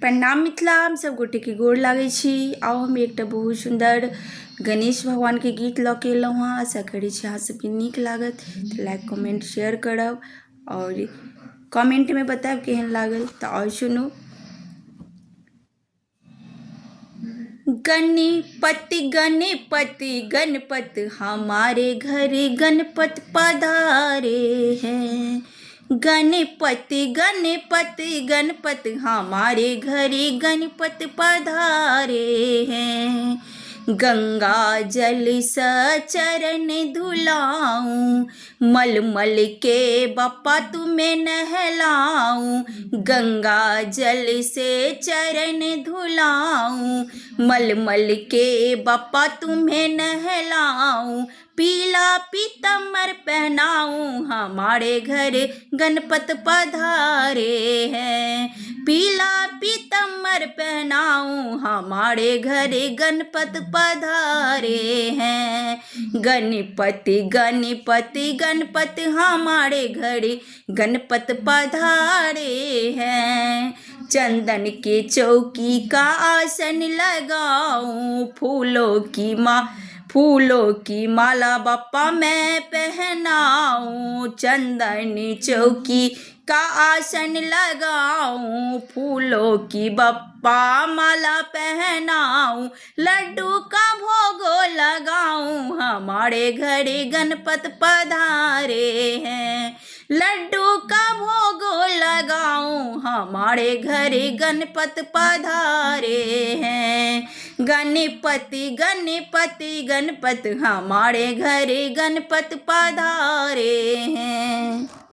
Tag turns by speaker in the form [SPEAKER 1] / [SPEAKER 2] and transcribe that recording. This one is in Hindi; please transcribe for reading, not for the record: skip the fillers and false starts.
[SPEAKER 1] प्रणाम मिथिला, हम सब गोटे के गोर लागै छी। आओ हम एकटा बहुत सुंदर गणेश भगवान के गीत लऽ के एलहुँ हँ। आशा करै छी अहाँ सबके नीक लागत, तो लाइक कमेंट शेयर करब और कमेंट में बताएब केहन लागल। तो और सुनू। गणपति गणपति गणपति हमारे घर गणपति पधारे हैं। गणपति गणपति गणपति हमारे घरे गणपति पधारे हैं। गंगा जल से चरण धुलाऊं, मल मल के बप्पा तुम्हें नहलाऊं। गंगा जल से चरण धुलाऊं, मल मल के बप्पा तुम्हें नहलाऊं। पीला पीताम्बर पहनाऊं, हमारे घर गणपति पधारे हैं। पीला पीताम्बर पहनाऊं, हमारे घर गणपति पधारे हैं। गणपति गणपति गणपति हमारे घर गणपति पधारे हैं। चंदन के चौकी का आसन लगाऊं, फूलों की माला बप्पा मैं पहनाऊं। चंदन चौकी का आसन लगाऊं, फूलों की बप्पा माला पहनाऊं। लड्डू का भोग लगाऊं, हमारे घरे गणपति पधारे हैं। लड्डू का भोग लगाऊं, हमारे घरे गणपति पधारे हैं। गणपति गणपति गणपति हमारे घरे गणपति पधारे हैं।